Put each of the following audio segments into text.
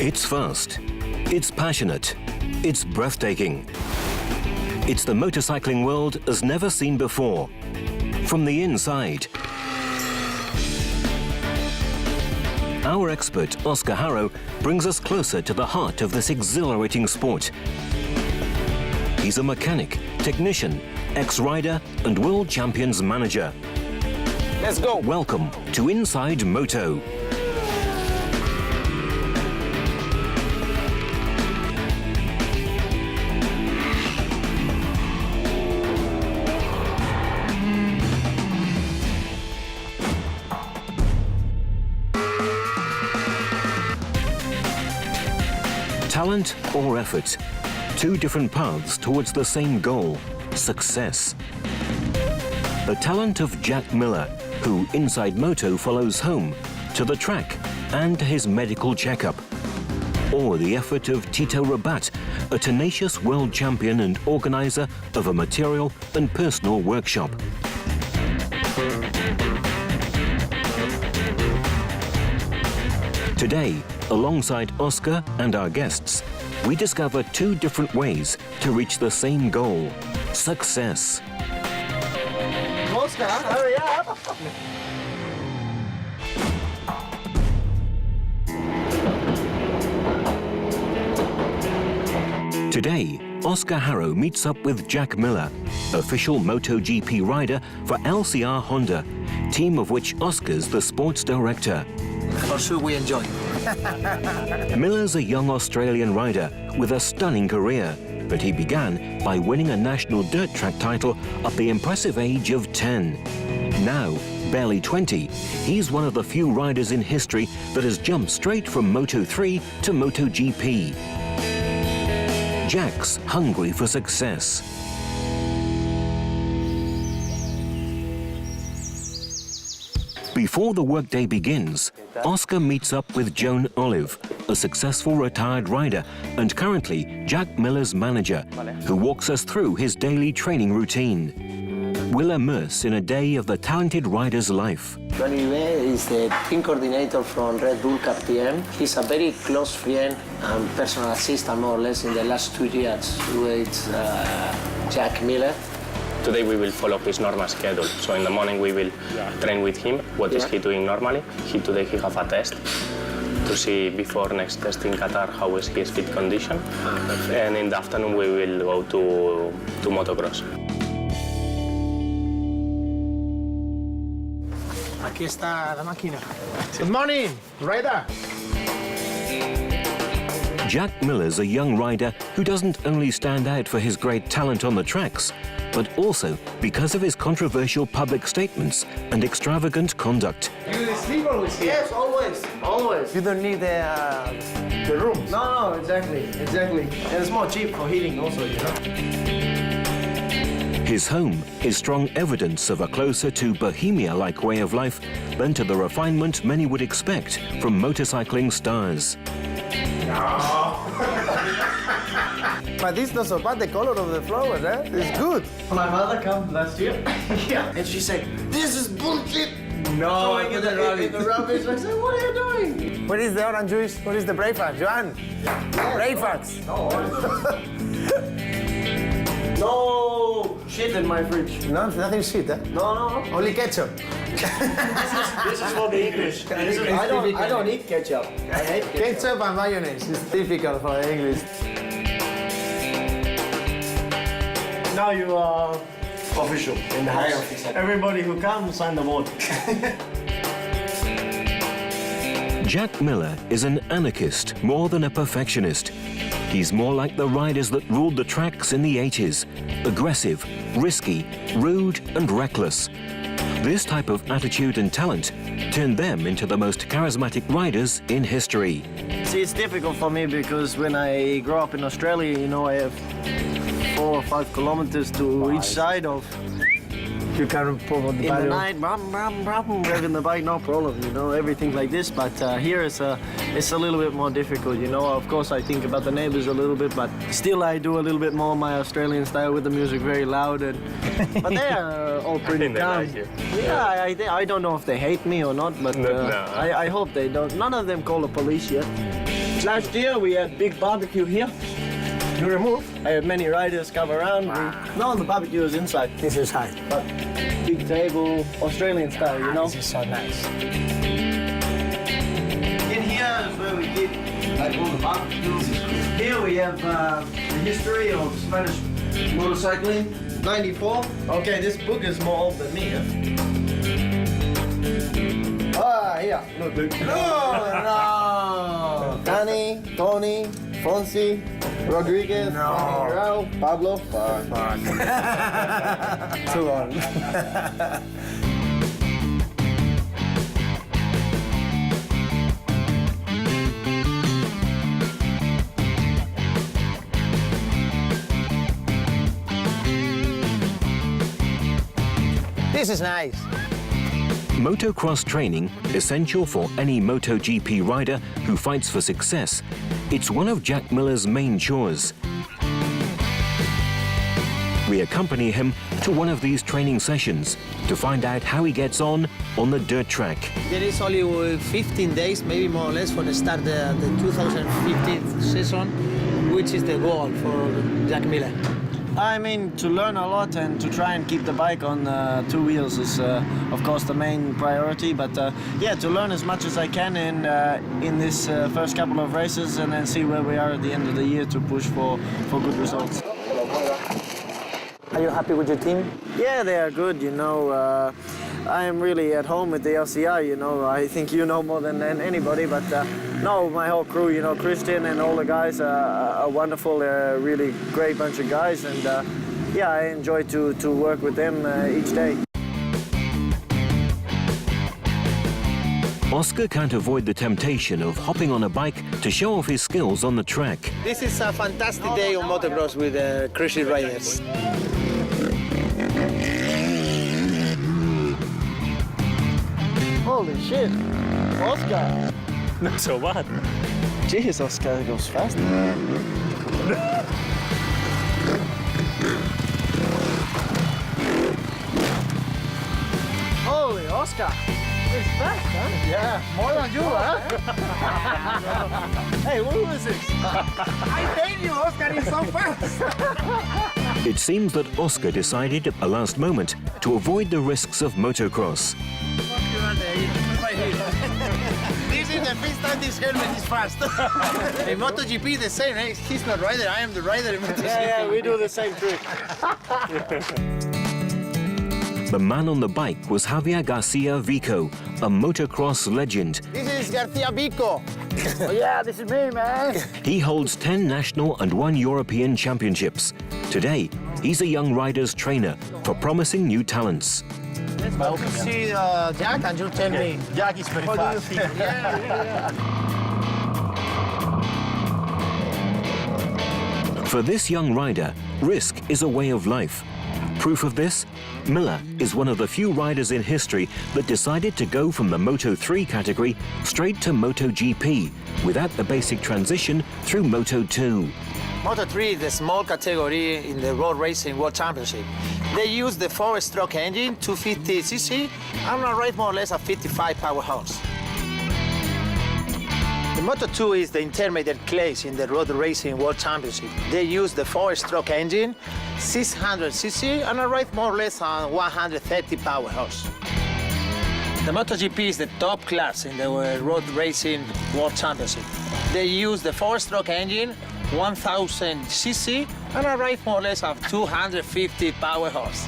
It's fast, it's passionate, it's breathtaking. It's the motorcycling world as never seen before. From the inside, our expert, Oscar Haro, brings us closer to the heart of this exhilarating sport. He's a mechanic, technician, ex-rider and world champions manager. Let's go. Welcome to Inside Moto. Talent or effort? Two different paths towards the same goal, success. The talent of Jack Miller, who inside Moto follows home, to the track and to his medical checkup. Or the effort of Tito Rabat, a tenacious world champion and organizer of a material and personal workshop. Today, alongside Oscar and our guests, we discover two different ways to reach the same goal, success. Oscar, hurry up. Today, Oscar Haro meets up with Jack Miller, official MotoGP rider for LCR Honda, team of which Oscar's the sports director. For sure we enjoy. Miller's a young Australian rider with a stunning career, but he began by winning a national dirt track title at the impressive age of 10. Now, barely 20, he's one of the few riders in history that has jumped straight from Moto3 to MotoGP. Jack's hungry for success. Before the workday begins, Oscar meets up with Joan Olive, a successful retired rider and currently Jack Miller's manager, who walks us through his daily training routine. We'll immerse in a day of the talented rider's life. Olive is the team coordinator from Red Bull KTM. He's a very close friend and personal assistant, more or less, in the last 2 years with Jack Miller. Today we will follow his normal schedule. So in the morning we will train with him. What is he doing normally? Today he have a test to see before next test in Qatar how is his fit condition. And in the afternoon we will go to motocross. Aquí está la máquina. Good morning, rider. Jack Miller's a young rider who doesn't only stand out for his great talent on the tracks, but also because of his controversial public statements and extravagant conduct. You sleep always here? Yes, always, always. You don't need the room. No, exactly. And it's more cheap for heating also, you know? His home is strong evidence of a closer to bohemia-like way of life than to the refinement many would expect from motorcycling stars. But this is not so bad, the color of the flowers, eh? It's good. My mother came last year. Yeah. And she said, this is bullshit. No, I get the rubbish. The rubbish. I said, what are you doing? What is the orange juice? What is the breakfast, Joan? Breakfast. No shit in my fridge. No, nothing shit, eh? No. Only ketchup. This is for the English. I don't eat ketchup. I hate ketchup. Ketchup and mayonnaise is typical for the English. Now you are official in the house. Everybody who comes sign the vote. Jack Miller is an anarchist more than a perfectionist. He's more like the riders that ruled the tracks in the 80s. Aggressive, risky, rude and reckless. This type of attitude and talent turned them into the most charismatic riders in history. See, it's difficult for me because when I grow up in Australia, you know, I have 4 or 5 kilometers to each side of. You can pull on the In the night, driving the bike, no problem, you know, everything like this. But here it's a little bit more difficult, you know. Of course, I think about the neighbors a little bit, but still I do a little bit more my Australian style with the music very loud. But they are all pretty calm. Like you. Yeah, I don't know if they hate me or not, but I hope they don't. None of them call the police yet. Last year we had big barbecue here. You remove? I had many riders come around. No, the barbecue is inside. This is high. But big table, Australian style, you know? This is so nice. In here is where we did like all the barbecues. Here we have the history of Spanish motorcycling. 94. Okay, this book is more old than me. Huh? Ah, here. Look, look. No! Danny, Tony, Fonsi, Rodriguez, Haro, Pablo. Fuck. Too long. This is nice. Motocross training, essential for any MotoGP rider who fights for success. It's one of Jack Miller's main chores. We accompany him to one of these training sessions to find out how he gets on the dirt track. There is only 15 days, maybe more or less, for the start the 2015 season, which is the goal for Jack Miller. I mean, to learn a lot and to try and keep the bike on two wheels is, of course, the main priority. But yeah, to learn as much as I can in this first couple of races, and then see where we are at the end of the year to push for good results. Are you happy with your team? Yeah, they are good. You know, I am really at home with the LCR. You know, I think you know more than anybody, but. No, my whole crew, you know, Christian and all the guys are wonderful. They're a really great bunch of guys, and yeah, I enjoy to work with them each day. Oscar can't avoid the temptation of hopping on a bike to show off his skills on the track. This is a fantastic day on motocross with crazy riders. Holy shit, Oscar! Not so bad. Jeez, Oscar goes fast. Holy Oscar! It's fast, huh? Yeah, more than you, huh? Hey, who is this? I tell you, Oscar is so fast. It seems that Oscar decided at the last moment to avoid the risks of motocross. This is the first time this helmet is fast. In MotoGP, the same. Eh? He's not rider. I am the rider in MotoGP. Yeah, we do the same trick. The man on the bike was Javier Garcia Vico, a motocross legend. This is Garcia Vico. Oh, yeah, this is me, man. He holds 10 national and 1 European championships. Today, he's a young rider's trainer for promising new talents. Let's go to see Jack, and you tell me. Jack is very fast. For this young rider, risk is a way of life. Proof of this? Miller is one of the few riders in history that decided to go from the Moto3 category straight to MotoGP without the basic transition through Moto2. Moto3 is the small category in the Road Racing World Championship. They use the 4-stroke engine, 250cc, and a rate more or less of 55 power-horse. The Moto2 is the intermediate class in the Road Racing World Championship. They use the 4-stroke engine, 600cc, and a rate more or less on 130 power-horse. The MotoGP is the top class in the Road Racing World Championship. They use the 4-stroke engine, 1000cc, and a rate more or less of 250 power-horse.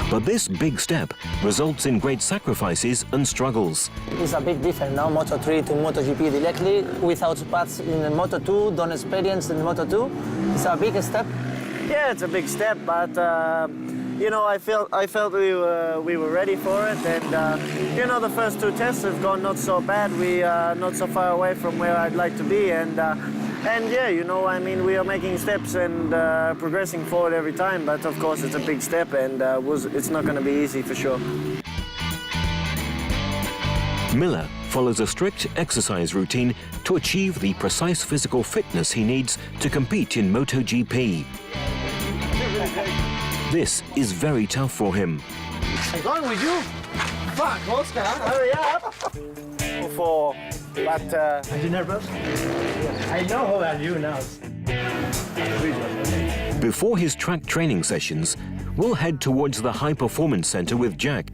But this big step results in great sacrifices and struggles. It's a big difference now, Moto3 to MotoGP directly, without pads in the Moto2, don't experience in the Moto2. It's a big step. Yeah, it's a big step, but you know, I felt we were ready for it, and you know, the first 2 tests have gone not so bad. We are not so far away from where I'd like to be, and yeah, you know, I mean, we are making steps and progressing forward every time, but of course it's a big step, and it's not going to be easy for sure. Miller follows a strict exercise routine to achieve the precise physical fitness he needs to compete in MotoGP. This is very tough for him. I'm going with you. Fuck, Oscar, hurry up! Are you nervous? I know how are you now. Before his track training sessions, we'll head towards the High Performance Center with Jack.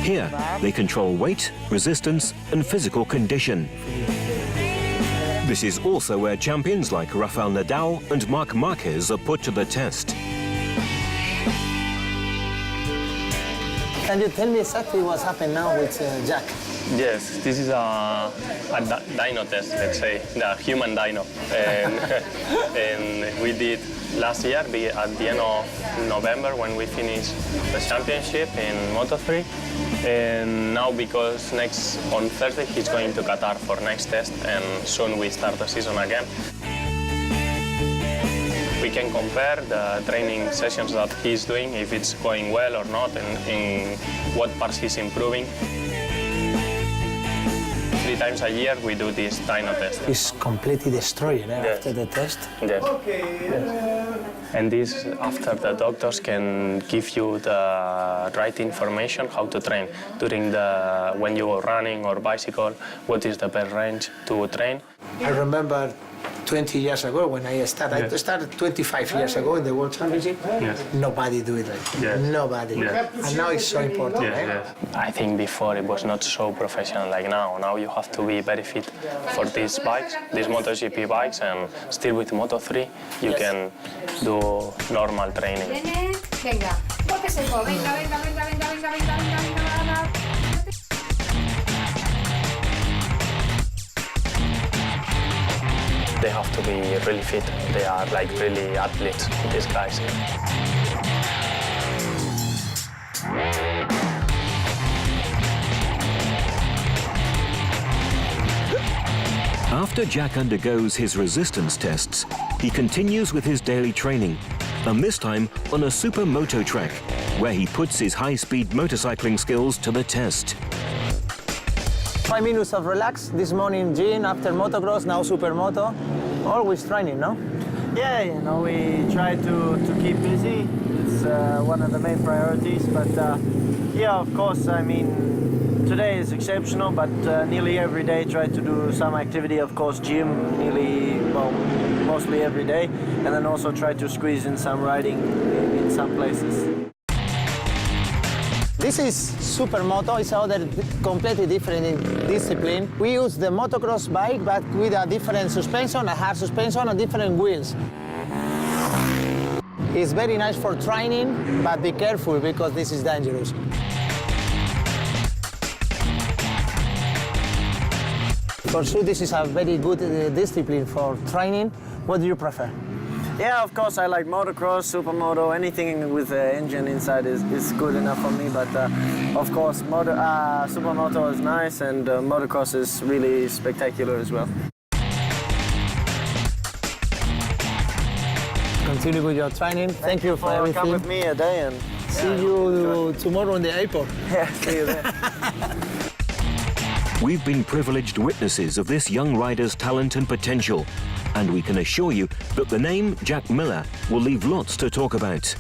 Here, they control weight, resistance, and physical condition. This is also where champions like Rafael Nadal and Marc Marquez are put to the test. Can you tell me exactly what's happened now with Jack? Yes, this is a dino test, let's say, the human dino. And we did last year, at the end of November, when we finished the championship in Moto3. And now, because on Thursday, he's going to Qatar for next test, and soon we start the season again. We can compare the training sessions that he's doing, if it's going well or not, and in what parts he's improving. 3 times a year we do this dyno test. He's completely destroyed after the test. Yes. And this, after the doctors can give you the right information how to train during when you are running or bicycle, what is the best range to train. I remember 20 years ago when I started. Yes. I started 25 years ago in the World Championship. Yes. Nobody do it like that. Yes. Nobody. Yes. And now it's so important. Yes, yes. I think before it was not so professional like now. Now you have to be very fit for these bikes, these MotoGP bikes, and still with Moto3 you can do normal training. Venga, toque seco, venga, venga, venga, venga, venga, venga, venga, venga. They have to be really fit. They are like really athletes, these guys. After Jack undergoes his resistance tests, he continues with his daily training, and this time on a super moto track, where he puts his high-speed motorcycling skills to the test. 5 minutes of relax this morning, gym, after motocross, now supermoto. Always training, no? Yeah, you know, we try to keep busy. It's one of the main priorities, but yeah, of course, I mean, today is exceptional, but nearly every day try to do some activity, of course, gym, mostly every day, and then also try to squeeze in some riding in some places. This is supermoto. It's another completely different discipline. We use the motocross bike, but with a different suspension, a hard suspension, and different wheels. It's very nice for training, but be careful because this is dangerous. For sure, this is a very good discipline for training. What do you prefer? Yeah, of course, I like motocross, supermoto, anything with the engine inside is good enough for me, but of course, supermoto is nice, and motocross is really spectacular as well. Continue with your training. Thank you for everything. Come with me a day and see you tomorrow in the airport. Yeah, see you there. We've been privileged witnesses of this young rider's talent and potential, and we can assure you that the name Jack Miller will leave lots to talk about.